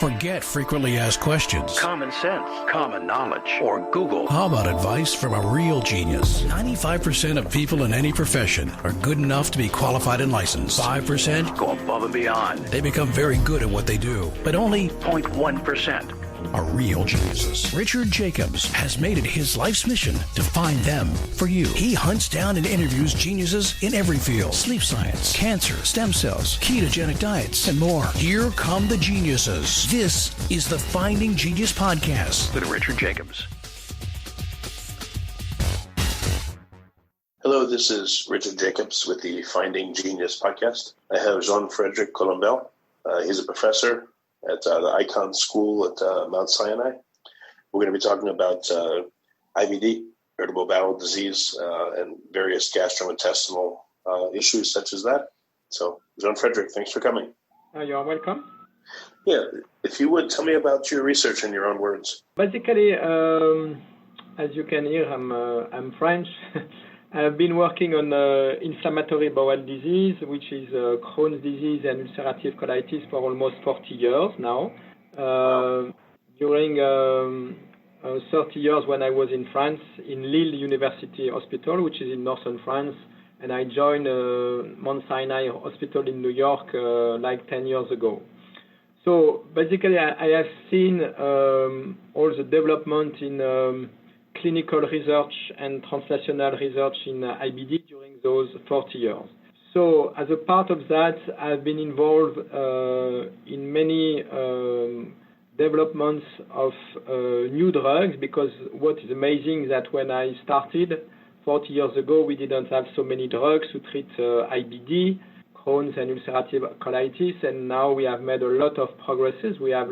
Forget frequently asked questions. Common sense, common knowledge, or Google. How about advice from a real genius? 95% of people in any profession are good enough to be qualified and licensed. 5% go above and beyond. They become very good at what they do, but only 0.1% are real geniuses. Richard Jacobs has made it his life's mission to find them for you. He hunts down and interviews geniuses in every field: sleep science, cancer, stem cells, ketogenic diets, and more. Here come the geniuses. This is the Finding Genius Podcast with Richard Jacobs. Hello, this is Richard Jacobs with the Finding Genius Podcast. I have Jean-Frederic Colombel. He's a professor at the Icahn School at Mount Sinai. We're going to be talking about IBD, irritable bowel disease, and various gastrointestinal issues such as that. So, Jean-Frederic, thanks for coming. You are welcome. Yeah, if you would, tell me about your research in your own words. Basically, as you can hear, I'm French. I've been working on inflammatory bowel disease, which is Crohn's disease and ulcerative colitis for almost 40 years now. During 30 years when I was in France, in Lille University Hospital, which is in northern France, and I joined Mount Sinai Hospital in New York like 10 years ago. So basically, I have seen all the development in clinical research and translational research in IBD during those 40 years. So as a part of that, I've been involved in many developments of new drugs, because what is amazing is that when I started 40 years ago, we didn't have so many drugs to treat IBD, Crohn's and ulcerative colitis, and now we have made a lot of progresses. We have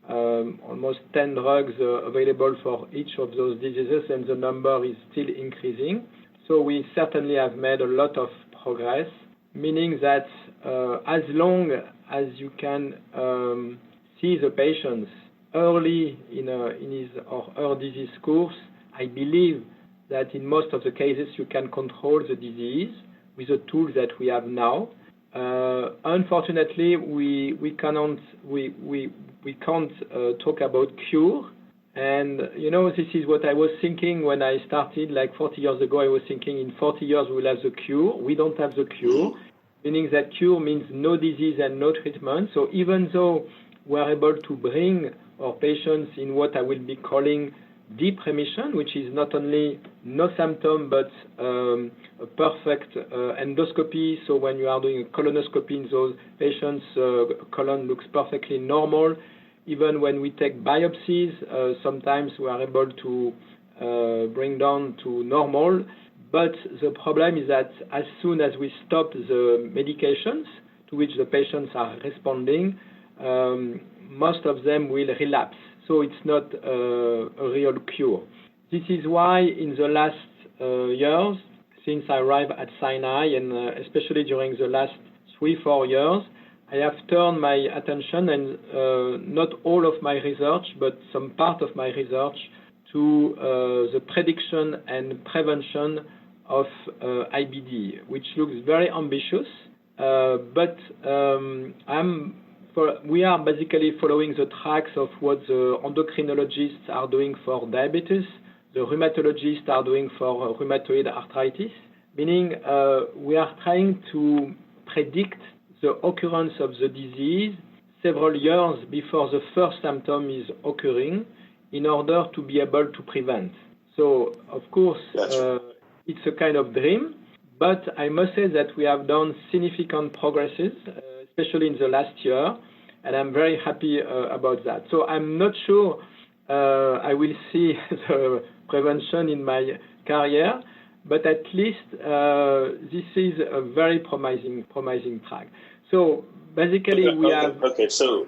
almost 10 drugs available for each of those diseases, and the number is still increasing. So we certainly have made a lot of progress, meaning that as long as you can see the patients early in his or her disease course, I believe that in most of the cases you can control the disease with the tools that we have now. Unfortunately, we can't talk about cure. And, this is what I was thinking when I started, like 40 years ago. I was thinking in 40 years we'll have the cure. We don't have the cure, meaning that cure means no disease and no treatment. So even though we're able to bring our patients in what I will be calling deep remission, which is not only no symptom, but a perfect endoscopy. So when you are doing a colonoscopy in those patients, colon looks perfectly normal. Even when we take biopsies, sometimes we are able to bring down to normal. But the problem is that as soon as we stop the medications to which the patients are responding, most of them will relapse. So it's not a real cure. This is why in the last years, since I arrived at Sinai, and especially during the last 3-4 years, I have turned my attention, and not all of my research, but some part of my research, to the prediction and prevention of IBD, which looks very ambitious, but we are basically following the tracks of what the endocrinologists are doing for diabetes, the rheumatologists are doing for rheumatoid arthritis, meaning we are trying to predict the occurrence of the disease several years before the first symptom is occurring in order to be able to prevent. So, of course, it's a kind of dream, but I must say that we have done significant progresses, especially in the last year, and I'm very happy about that. So I'm not sure I will see the prevention in my career, but at least this is a very promising track. So basically we have... Okay, so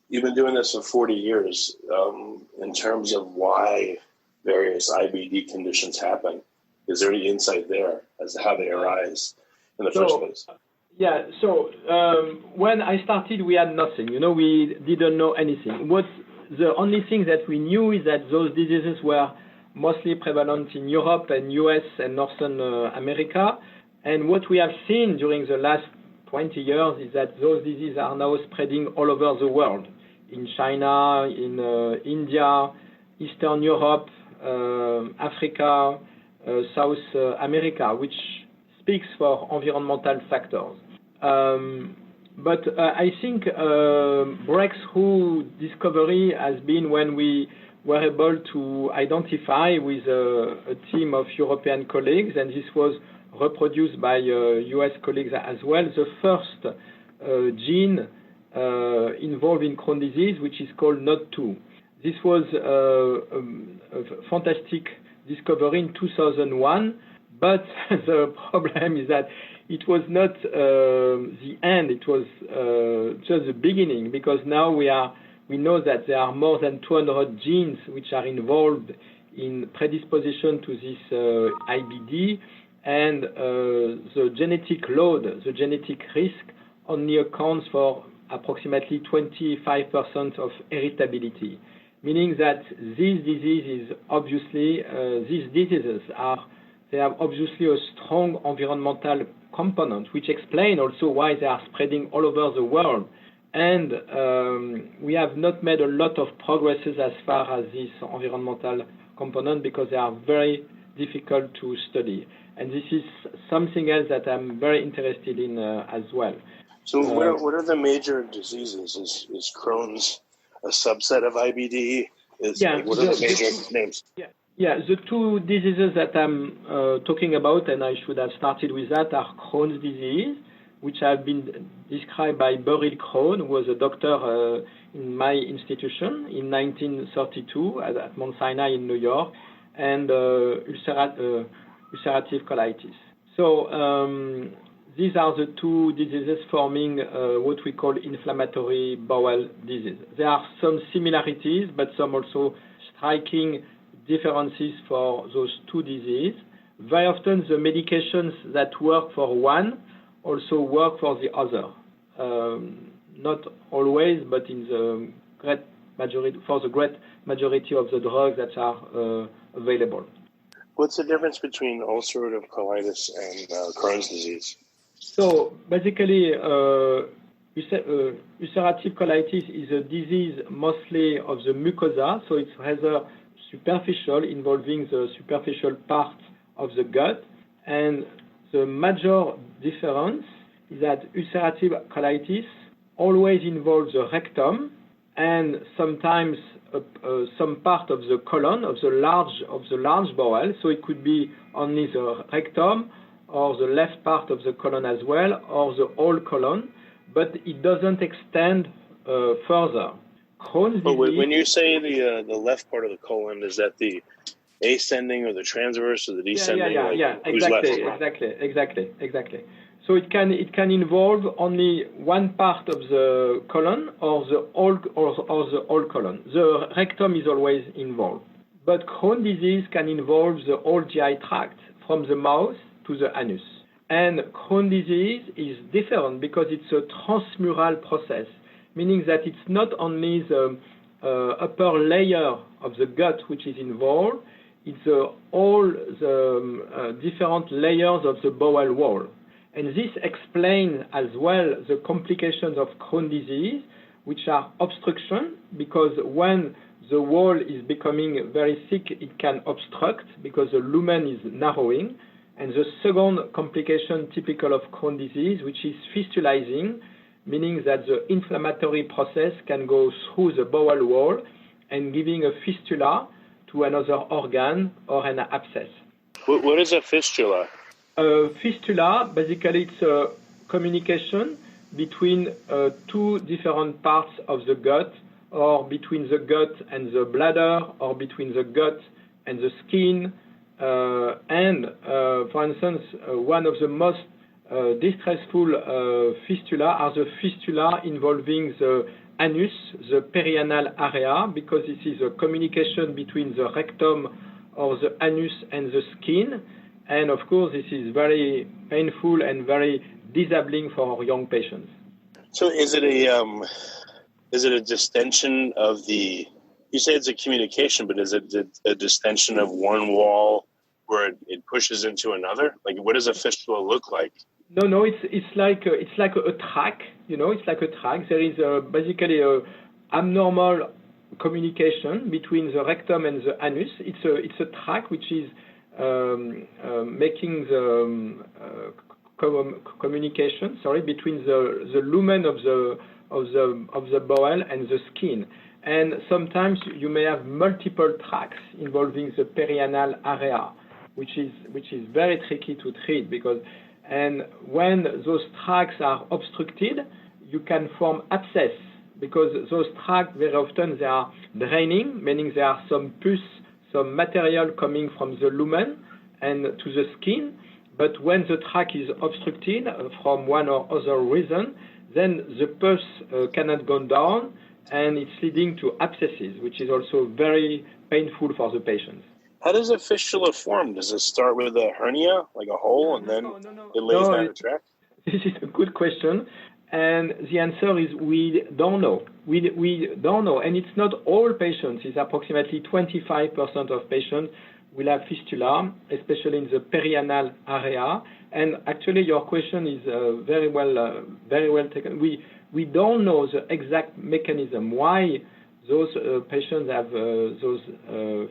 you've been doing this for 40 years in terms of why various IBD conditions happen. Is there any insight there as to how they arise in the first place? Yeah, so when I started, we had nothing. We didn't know anything. The only thing that we knew is that those diseases were mostly prevalent in Europe and US and Northern America. And what we have seen during the last 20 years is that those diseases are now spreading all over the world. in China, in India, Eastern Europe, Africa, South America, which speaks for environmental factors. But I think breakthrough discovery has been when we were able to identify with a team of European colleagues, and this was reproduced by US colleagues as well, the first gene involved in Crohn's disease, which is called NOD2. This was a fantastic discovery in 2001, but the problem is that it was not the end, it was just the beginning, because now we know that there are more than 200 genes which are involved in predisposition to this IBD, and the genetic load, the genetic risk, only accounts for approximately 25% of heritability, meaning that these diseases they have obviously a strong environmental component, which explain also why they are spreading all over the world. And we have not made a lot of progresses as far as this environmental component, because they are very difficult to study. And this is something else that I'm very interested in as well. So what are the major diseases? Is Crohn's a subset of IBD? What are the major names? Yeah, the two diseases that I'm talking about, and I should have started with that, are Crohn's disease, which have been described by Beryl Crohn, who was a doctor in my institution in 1932 at Mount Sinai in New York, and ulcerative colitis. So these are the two diseases forming what we call inflammatory bowel disease. There are some similarities, but some also striking differences for those two diseases. Very often the medications that work for one also work for the other. Not always, but in the great majority, for the great majority of the drugs that are available. What's the difference between ulcerative colitis and Crohn's disease? So basically, ulcerative colitis is a disease mostly of the mucosa, so it's rather superficial, involving the superficial part of the gut. And the major difference is that ulcerative colitis always involves the rectum and sometimes some part of the colon, of the large bowel. So it could be only the rectum or the left part of the colon as well, or the whole colon, but it doesn't extend further. Crohn's but disease, when you say the left part of the colon, is that the ascending or the transverse or the descending? Exactly. So it can involve only one part of the colon or the whole colon. The rectum is always involved, but Crohn's disease can involve the whole GI tract from the mouth to the anus. And Crohn's disease is different because it's a transmural process, meaning that it's not only the upper layer of the gut which is involved, it's all the different layers of the bowel wall. And this explains as well the complications of Crohn's disease, which are obstruction, because when the wall is becoming very thick, it can obstruct because the lumen is narrowing. And the second complication typical of Crohn's disease, which is fistulizing, meaning that the inflammatory process can go through the bowel wall and giving a fistula to another organ or an abscess. What is a fistula? Fistula, basically it's a communication between two different parts of the gut, or between the gut and the bladder, or between the gut and the skin. For instance, one of the most distressful fistula are the fistula involving the anus, the perianal area, because this is a communication between the rectum or the anus and the skin. And of course, this is very painful and very disabling for young patients. So is it a distension of the, you say it's a communication, but is it a distension of one wall where it pushes into another? Like, what does a fistula look like? No, it's like a track. It's like a track. There is basically abnormal communication between the rectum and the anus. It's a tract which is making the communication, between the lumen of the bowel and the skin. And sometimes you may have multiple tracts involving the perianal area, which is very tricky to treat and when those tracts are obstructed, you can form abscess because those tracts very often they are draining, meaning there are some pus, some material coming from the lumen and to the skin. But when the tract is obstructed from one or other reason, then the pus cannot go down, and it's leading to abscesses, which is also very painful for the patients. How does a fistula form? Does it start with a hernia, like a hole, and then it lays down a tract? This is a good question, and the answer is we don't know. We don't know, and it's not all patients. It's approximately 25% of patients will have fistula, especially in the perianal area. And actually, your question is very well taken. We don't know the exact mechanism why those patients have those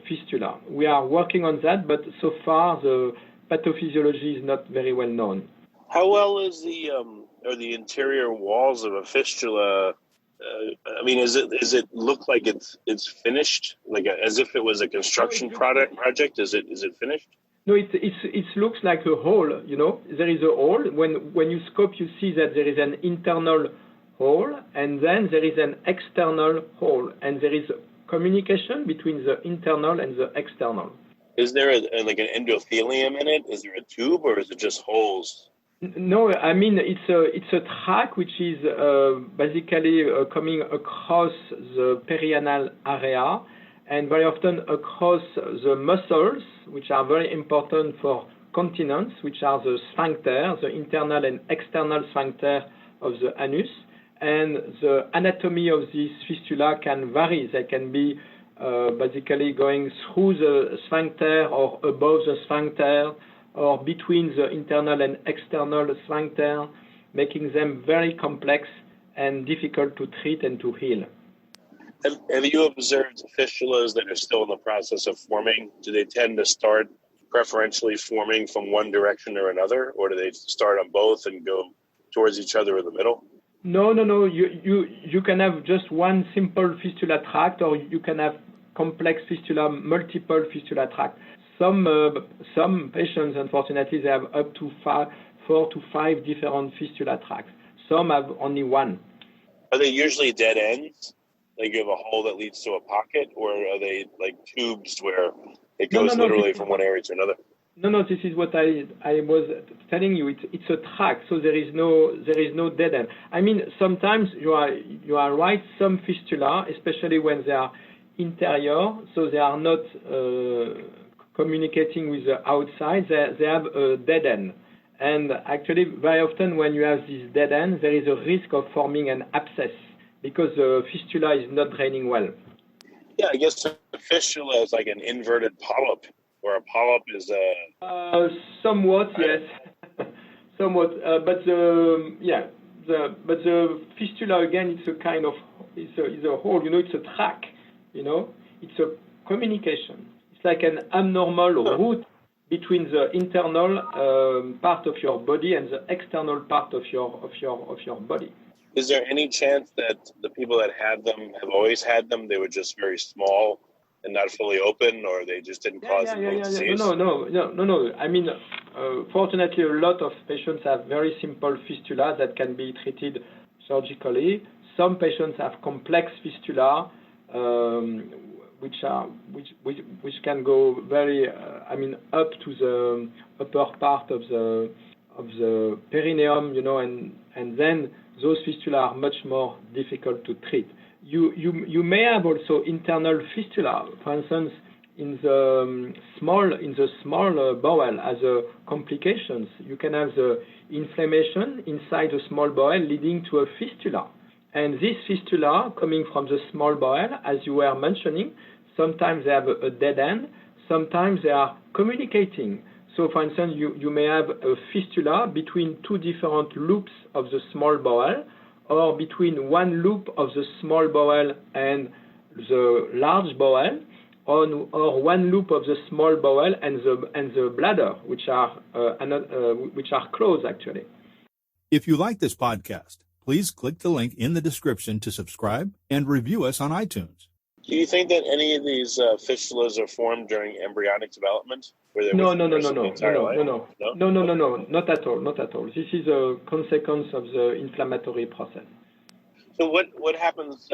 fistula. We are working on that, but so far the pathophysiology is not very well known. How well is the interior walls of a fistula? Does it look like it's finished, like as if it was a construction project? Is it finished? No, it looks like a hole. There is a hole. When you scope, you see that there is an internal hole, and then there is an external hole, and there is communication between the internal and the external. Is there like an endothelium in it? Is there a tube, or is it just holes? No, it's a tract which is basically coming across the perianal area, and very often across the muscles, which are very important for continence, which are the sphincter, the internal and external sphincter of the anus. And the anatomy of this fistula can vary. They can be basically going through the sphincter or above the sphincter or between the internal and external sphincter, making them very complex and difficult to treat and to heal. Have you observed fistulas that are still in the process of forming? Do they tend to start preferentially forming from one direction or another, or do they start on both and go towards each other in the middle? No. You can have just one simple fistula tract, or you can have complex fistula, multiple fistula tract. Some patients, unfortunately, they have up to 4 to 5 different fistula tracts. Some have only one. Are they usually dead ends? Like you have a hole that leads to a pocket, or are they like tubes where it goes literally from one area to another? No, this is what I was telling you. It's a tract, so there is no dead end. Sometimes you are right. Some fistula, especially when they are interior, so they are not communicating with the outside. They have a dead end, and actually, very often when you have this dead end, there is a risk of forming an abscess because the fistula is not draining well. Yeah, I guess the fistula is like an inverted polyp. Or a polyp is a... somewhat, yes. Somewhat. But the fistula, again, it's a kind of, it's a hole, it's a tract, it's a communication. It's like an abnormal route between the internal part of your body and the external part of your body. Is there any chance that the people that had them have always had them? They were just very small and not fully open, or they just didn't cause disease? No. Fortunately, a lot of patients have very simple fistula that can be treated surgically. Some patients have complex fistula, which can go very, up to the upper part of the perineum, and then those fistula are much more difficult to treat. You may have also internal fistula, for instance, in the small bowel as a complications. You can have the inflammation inside the small bowel leading to a fistula. And this fistula coming from the small bowel, as you were mentioning, sometimes they have a dead end, sometimes they are communicating. So, for instance, you may have a fistula between 2 different loops of the small bowel, or between one loop of the small bowel and the large bowel, or one loop of the small bowel and the bladder, which are closed actually. If you like this podcast, please click the link in the description to subscribe and review us on iTunes. Do you think that any of these fistulas are formed during embryonic development? No, not at all. This is a consequence of the inflammatory process. So what happens,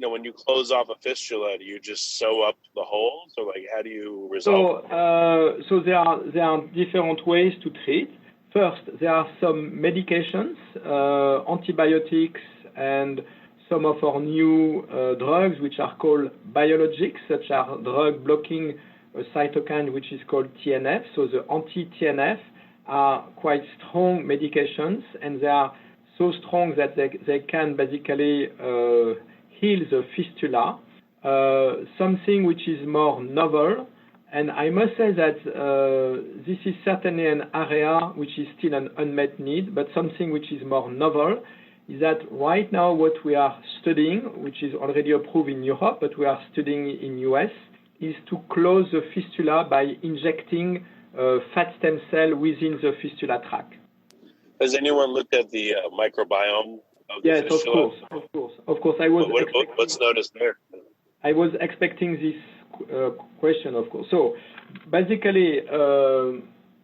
when you close off a fistula? Do you just sew up the holes, or how do you resolve it? So there are different ways to treat. First, there are some medications, antibiotics, and some of our new drugs, which are called biologics, such as drug blocking a cytokine, which is called TNF. So the anti-TNF are quite strong medications, and they are so strong that they can basically heal the fistula. Something which is more novel, and I must say that this is certainly an area which is still an unmet need, but something which is more novel is that right now what we are studying, which is already approved in Europe, but we are studying in US, is to close the fistula by injecting fat stem cell within the fistula tract. Has anyone looked at the microbiome of the fistula? Yes, of course. What's noticed there? I was expecting this question, of course. So basically,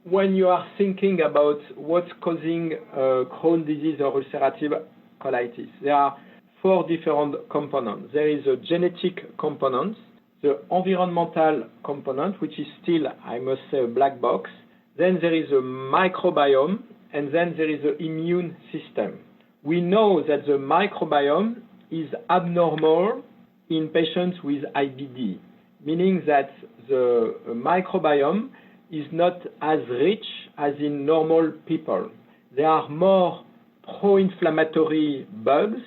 when you are thinking about what's causing Crohn disease or ulcerative colitis, there are 4 different components. There is a genetic component, the environmental component, which is still, I must say, a black box. Then there is a microbiome, and then there is the immune system. We know that the microbiome is abnormal in patients with IBD, meaning that the microbiome is not as rich as in normal people. There are more pro-inflammatory bugs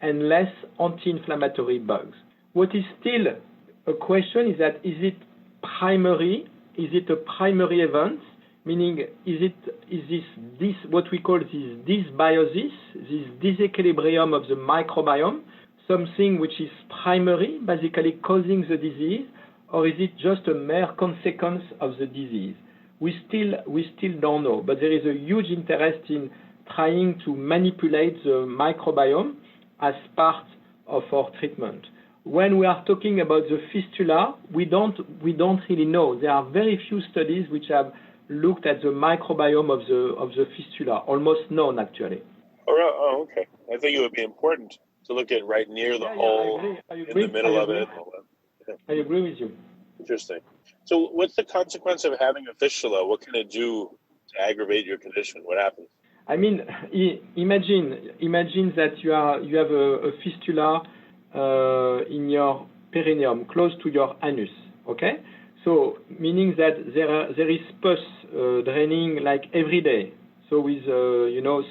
and less anti-inflammatory bugs. What is still a question is that is it primary? Is it a primary event? Meaning, is this what we call this dysbiosis, this disequilibrium of the microbiome, something which is primary, basically causing the disease, or is it just a mere consequence of the disease? We still don't know, but there is a huge interest in trying to manipulate the microbiome as part of our treatment. When we are talking about the fistula, we don't really know. There are very few studies which have looked at the microbiome of the fistula, almost none actually. Oh, okay. I think it would be important to look at right near the hole, in the middle of it. Yeah. I agree with you. Interesting. So what's the consequence of having a fistula? What can it do to aggravate your condition? What happens? I mean, imagine that you have a fistula in your perineum, close to your anus, okay? So meaning that there is pus draining like every day, so with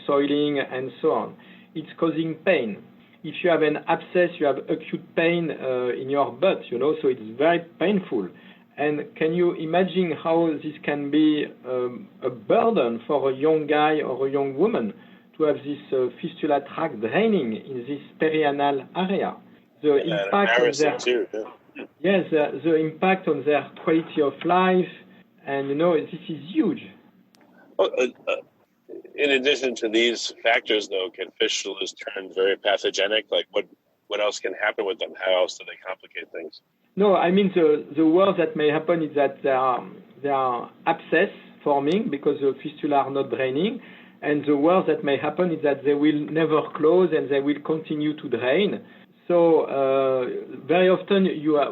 soiling and so on. It's causing pain. If you have an abscess, you have acute pain in your butt, so it's very painful. And can you imagine how this can be a burden for a young guy or a young woman to have this fistula tract draining in this perianal area? The impact on their too, yes, the impact on their quality of life, and this is huge. In addition to these factors, though, can fistulas turn very pathogenic? Like what else can happen with them? How else do they complicate things? No, I mean the worst that may happen is that there are abscess forming because the fistula are not draining, and the worst that may happen is that they will never close and they will continue to drain. So very often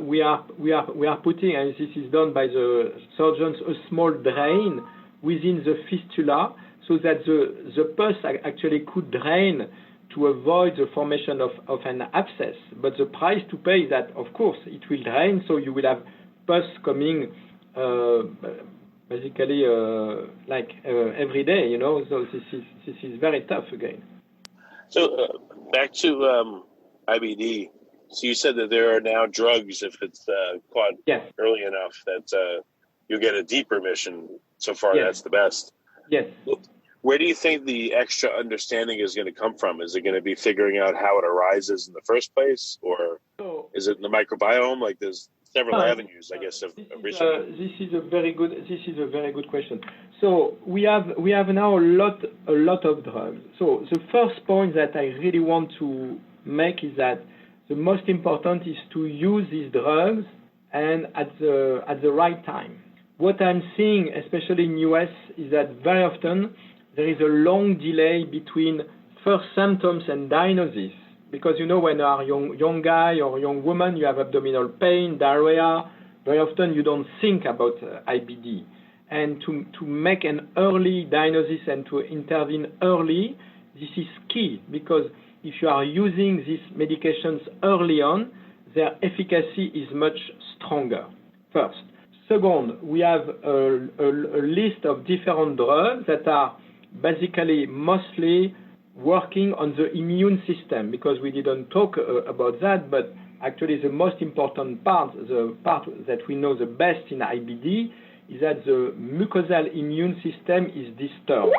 we are putting, and this is done by the surgeons, a small drain within the fistula so that the pus actually could drain to avoid the formation of an abscess. But the price to pay is that, of course, it will drain, so you will have pus coming basically every day, So this is very tough again. So back to IBD. So you said that there are now drugs, if it's caught early enough, that you get a deep remission. So far, that's the best. Yes. Where do you think the extra understanding is going to come from? Is it going to be figuring out how it arises in the first place, or is it in the microbiome? Like there's several avenues, I guess, of research. This is a very good question. So we have now a lot of drugs. So the first point that I really want to make is that the most important is to use these drugs and at the right time. What I'm seeing, especially in US, is that very often there is a long delay between first symptoms and diagnosis. Because, you know, when you are a young guy or young woman, you have abdominal pain, diarrhea, very often you don't think about IBD. And to make an early diagnosis and to intervene early, this is key, because if you are using these medications early on, their efficacy is much stronger, first. Second, we have a list of different drugs that are basically mostly working on the immune system, because we didn't talk about that, but actually the most important part, the part that we know the best in IBD, is that the mucosal immune system is disturbed.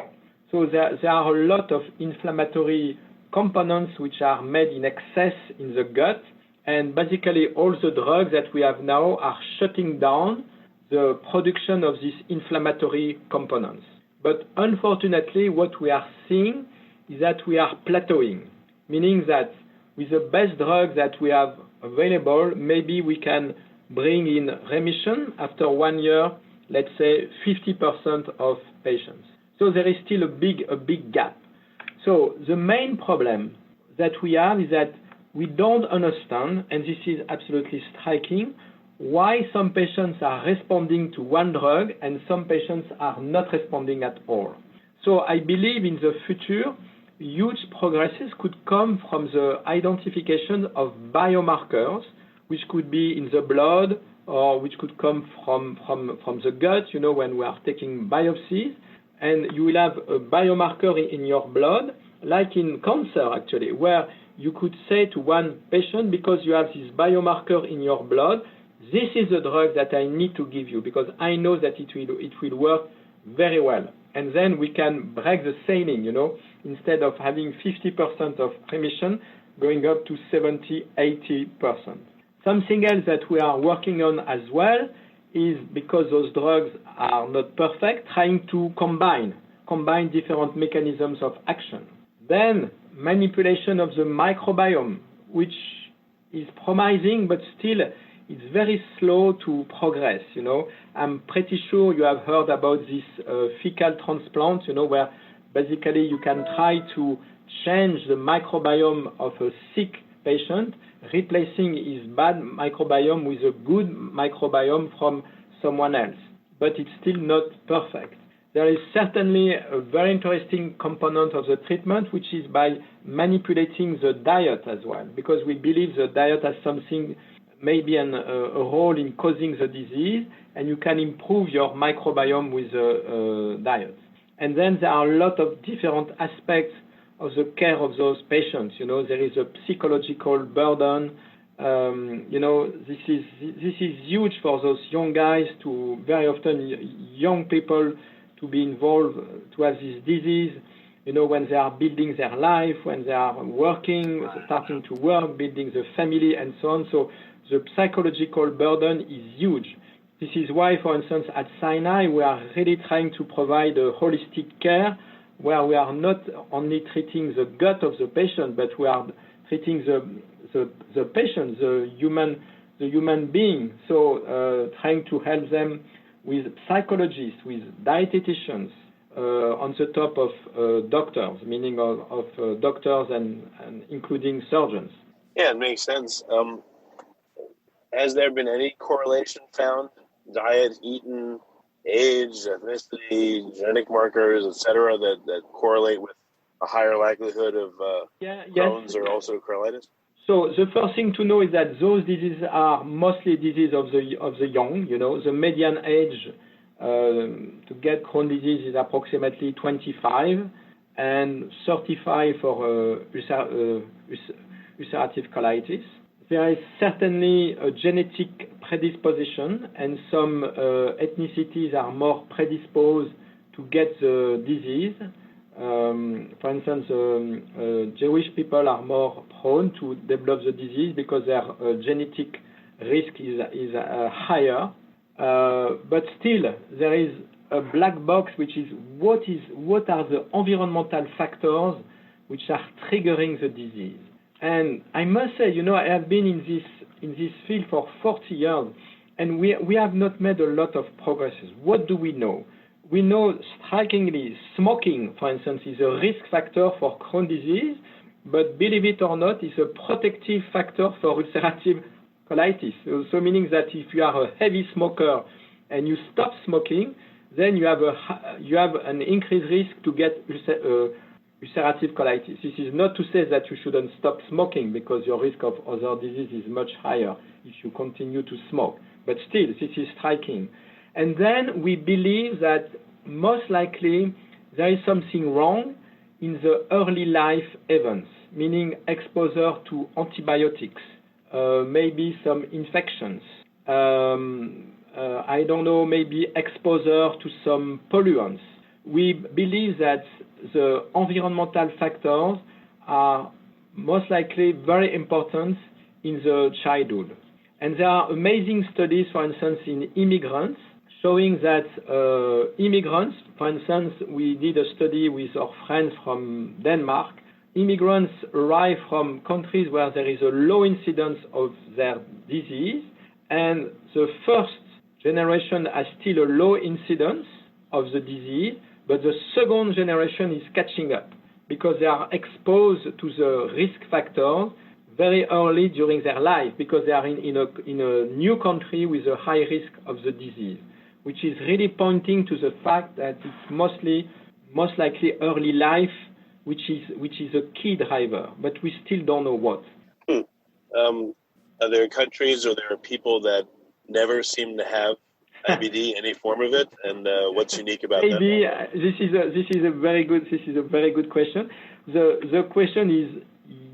So there are a lot of inflammatory components which are made in excess in the gut, and basically all the drugs that we have now are shutting down the production of these inflammatory components. But unfortunately, what we are seeing is that we are plateauing, meaning that with the best drugs that we have available, maybe we can bring in remission after 1 year, let's say 50% of patients. So there is still a big gap. So the main problem that we have is that we don't understand, and this is absolutely striking, why some patients are responding to one drug and some patients are not responding at all. So I believe in the future, huge progresses could come from the identification of biomarkers, which could be in the blood or which could come from the gut, you know, when we are taking biopsies. And you will have a biomarker in your blood, like in cancer, actually, where you could say to one patient, because you have this biomarker in your blood, this is the drug that I need to give you, because I know that it will work very well. And then we can break the ceiling, you know, instead of having 50% of remission, going up to 70, 80%. Something else that we are working on as well is, because those drugs are not perfect, trying to combine different mechanisms of action. Then manipulation of the microbiome, which is promising, but still it's very slow to progress, you know. I'm pretty sure you have heard about this fecal transplant, you know, where basically you can try to change the microbiome of a sick patient, replacing his bad microbiome with a good microbiome from someone else. But it's still not perfect. There is certainly a very interesting component of the treatment, which is by manipulating the diet as well, because we believe the diet has something, maybe a role in causing the disease, and you can improve your microbiome with the diet. And then there are a lot of different aspects of the care of those patients. You know, there is a psychological burden. You know, this is huge for those young guys, to very often young people to be involved, to have this disease, you know, when they are building their life, when they are working, starting to work, building the family and so on. So the psychological burden is huge. This is why, for instance, at Sinai, we are really trying to provide a holistic care where we are not only treating the gut of the patient, but we are treating the patient, the human being. So trying to help them with psychologists, with dietitians, on the top of doctors, meaning of doctors and including surgeons. Yeah, it makes sense. Has there been any correlation found? Diet, eaten, age, ethnicity, genetic markers, etc., that correlate with a higher likelihood of Crohn's or ulcerative colitis? So the first thing to know is that those diseases are mostly disease of the young. You know, the median age to get Crohn's disease is approximately 25, and 35 for ulcerative colitis. There is certainly a genetic predisposition, and some ethnicities are more predisposed to get the disease. For instance, Jewish people are more prone to develop the disease because their genetic risk is higher. But still, there is a black box, which is what are the environmental factors which are triggering the disease. And I must say, I have been in this field for 40 years, and we have not made a lot of progress. What do we know? We know strikingly smoking, for instance, is a risk factor for Crohn disease, but believe it or not, is a protective factor for ulcerative colitis. So meaning that if you are a heavy smoker and you stop smoking, then you have an increased risk to get ulcerative colitis. This is not to say that you shouldn't stop smoking, because your risk of other diseases is much higher if you continue to smoke. But still, this is striking. And then we believe that most likely there is something wrong in the early life events, meaning exposure to antibiotics, maybe some infections, I don't know, maybe exposure to some pollutants. We believe that the environmental factors are most likely very important in the childhood. And there are amazing studies, for instance, in immigrants, showing that immigrants, for instance, we did a study with our friends from Denmark. Immigrants arrive from countries where there is a low incidence of their disease, and the first generation has still a low incidence of the disease, but the second generation is catching up because they are exposed to the risk factors very early during their life, because they are in a new country with a high risk of the disease, which is really pointing to the fact that it's most likely early life, which is a key driver, but we still don't know what. Are there countries or there are people that never seem to have IBD, any form of it, and what's unique about that? Maybe this is a very good question. The question is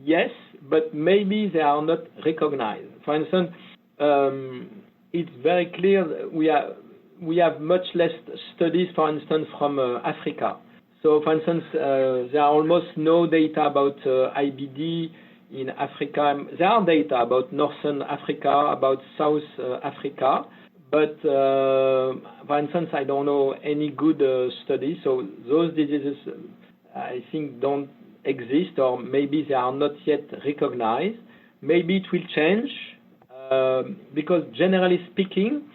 yes, but maybe they are not recognized. For instance, it's very clear that we have much less studies, for instance, from Africa. So, for instance, there are almost no data about IBD in Africa. There are data about Northern Africa, about South Africa, but, for instance, I don't know any good studies. So those diseases, I think, don't exist, or maybe they are not yet recognized. Maybe it will change, because generally speaking,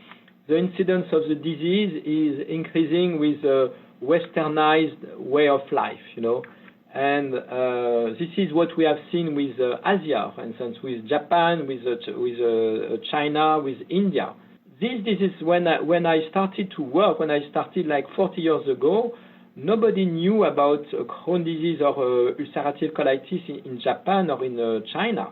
the incidence of the disease is increasing with a westernized way of life, and this is what we have seen with Asia, for instance, with Japan, with China, with India. These diseases, when I started to work, when I started like 40 years ago, nobody knew about Crohn disease or ulcerative colitis in Japan or in China,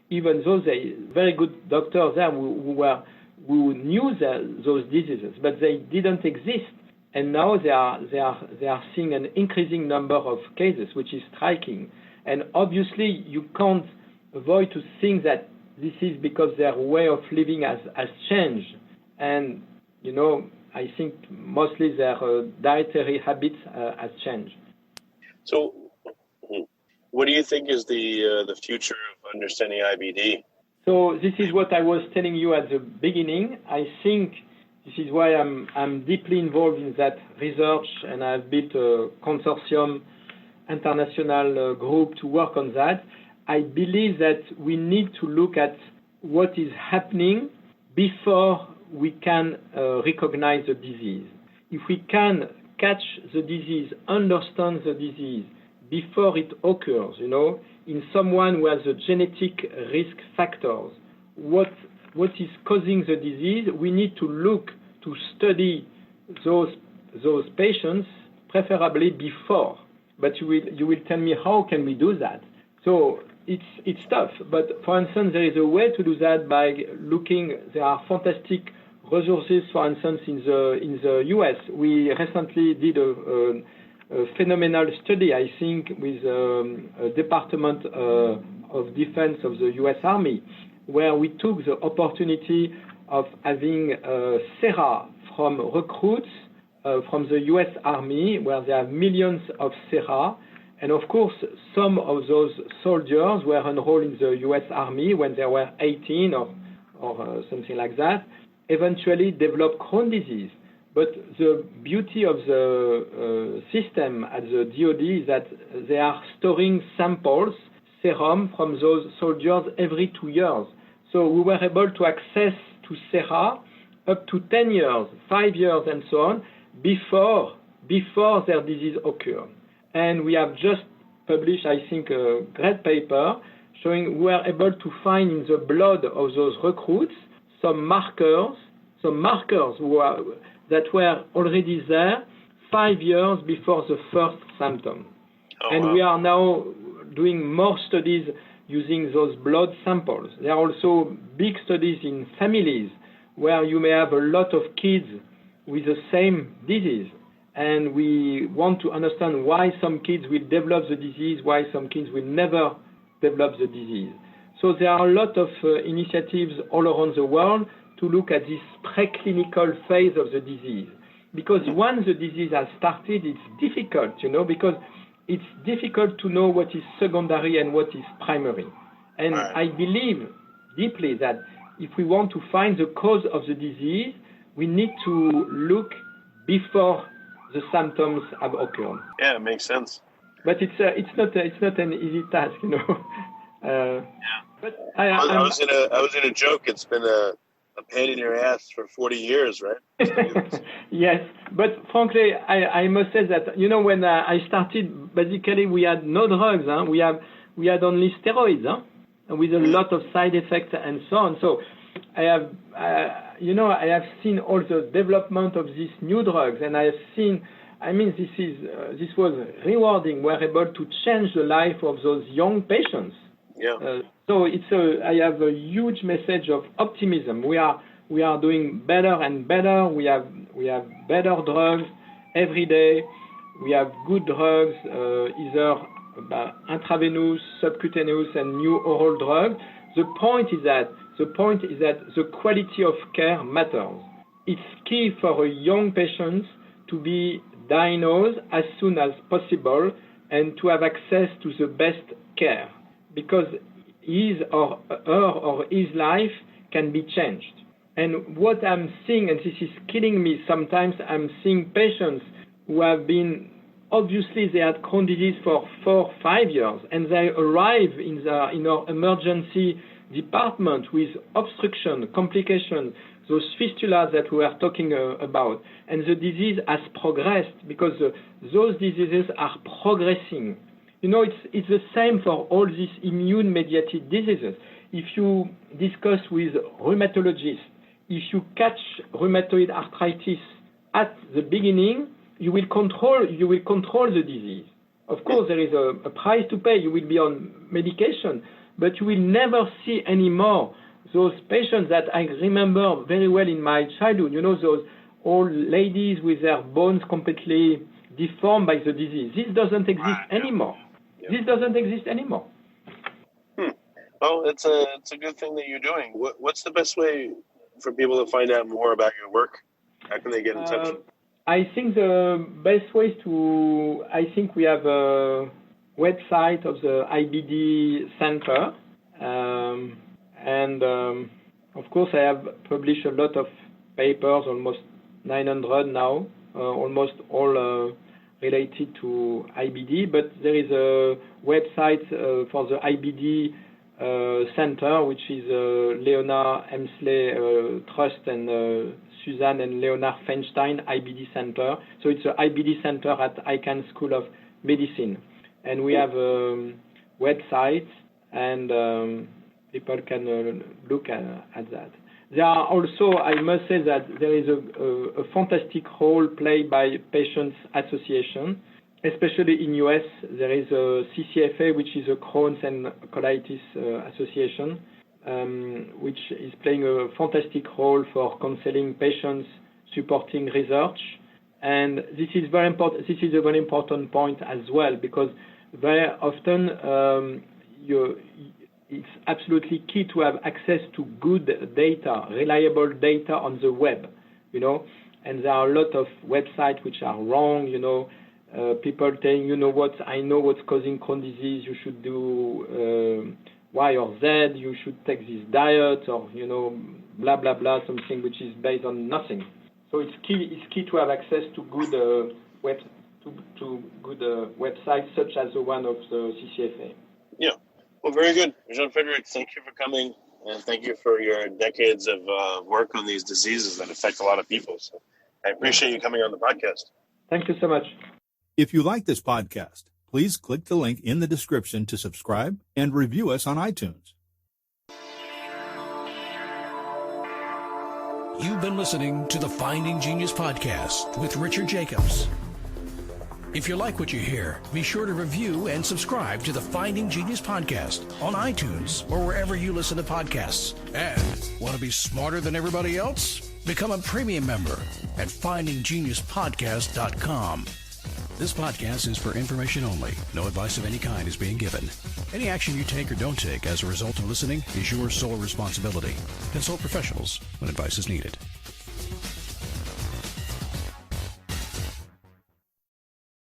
even though they very good doctors there who knew those diseases, but they didn't exist. And now they are seeing an increasing number of cases, which is striking. And obviously, you can't avoid to think that this is because their way of living has changed. And, I think mostly their dietary habits has changed. So what do you think is the future of understanding IBD? So this is what I was telling you at the beginning. I think this is why I'm deeply involved in that research, and I've built a consortium, international group to work on that. I believe that we need to look at what is happening before we can recognize the disease. If we can catch the disease, understand the disease before it occurs, in someone who has a genetic risk factors, what is causing the disease, we need to look to study those patients, preferably before. But you will tell me, how can we do that? So it's tough. But for instance, there is a way to do that by looking. There are fantastic resources. For instance, in the US, we recently did a phenomenal study, I think, with a Department of Defense of the US Army, where we took the opportunity of having sera from recruits from the U.S. Army, where there are millions of sera. And of course, some of those soldiers were enrolled in the U.S. Army when they were 18 or something like that, eventually developed Crohn disease. But the beauty of the system at the DoD is that they are storing samples, serum, from those soldiers every 2 years. So we were able to access to sera up to 10 years, 5 years, and so on, before their disease occurred. And we have just published, I think, a great paper showing we were able to find in the blood of those recruits some markers that were already there 5 years before the first symptom. We are now doing more studies using those blood samples. There are also big studies in families where you may have a lot of kids with the same disease. And we want to understand why some kids will develop the disease, why some kids will never develop the disease. So there are a lot of initiatives all around the world to look at this preclinical phase of the disease. Because once the disease has started, it's difficult, because it's difficult to know what is secondary and what is primary. And I believe deeply that if we want to find the cause of the disease, we need to look before the symptoms have occurred. Yeah, it makes sense. But it's not an easy task, But I was in a joke. It's been a pain in your ass for 40 years, right? Yes, but frankly, I must say that when I started, basically we had no drugs. We had only steroids, with a lot of side effects and so on. So I have seen all the development of these new drugs, and I have seen. This was rewarding. We're able to change the life of those young patients. Yeah. So I have a huge message of optimism. We are doing better and better. We have better drugs every day. We have good drugs, either intravenous, subcutaneous, and new oral drugs. The point is that the quality of care matters. It's key for a young patient to be diagnosed as soon as possible and to have access to the best care, because his or his life can be changed. And what I'm seeing, and this is killing me sometimes, I'm seeing patients who have been, obviously they had Crohn disease for 4-5 years, and they arrive in our emergency department with obstruction, complications, those fistulas that we were talking about, and the disease has progressed because those diseases are progressing. It's the same for all these immune-mediated diseases. If you discuss with rheumatologists, if you catch rheumatoid arthritis at the beginning, you will control the disease. Of course, there is a price to pay. You will be on medication, but you will never see anymore those patients that I remember very well in my childhood. Those old ladies with their bones completely deformed by the disease. This doesn't exist anymore. Yeah. This doesn't exist anymore. Well, it's a good thing that you're doing. What's the best way for people to find out more about your work? How can they get in touch? I think the best way we have a website of the IBD Center. And of course, I have published a lot of papers, almost 900 now, almost all related to IBD. But there is a website for the IBD Center, which is Leonard Emsley Trust and Suzanne and Leonard Feinstein IBD Center. So it's an IBD Center at Icahn School of Medicine. And we have a website, and people can look at that. There are also, I must say that there is a fantastic role played by Patients Association, especially in US. There is a CCFA, which is a Crohn's and colitis association, which is playing a fantastic role for counseling patients, supporting research. And this is very important. This is a very important point as well, because very often it's absolutely key to have access to good data, reliable data on the web. And there are a lot of websites which are wrong, people saying, I know what's causing Crohn disease, you should do Y or Z, you should take this diet, or, blah, blah, blah, something which is based on nothing. So it's key to have access to good websites such as the one of the CCFA. Yeah, well, very good. Jean-Frederic, thank you for coming, and thank you for your decades of work on these diseases that affect a lot of people. So I appreciate you coming on the podcast. Thank you so much. If you like this podcast, please click the link in the description to subscribe and review us on iTunes. You've been listening to the Finding Genius podcast with Richard Jacobs. If you like what you hear, be sure to review and subscribe to the Finding Genius podcast on iTunes or wherever you listen to podcasts. And want to be smarter than everybody else? Become a premium member at findinggeniuspodcast.com. This podcast is for information only. No advice of any kind is being given. Any action you take or don't take as a result of listening is your sole responsibility. Consult professionals when advice is needed.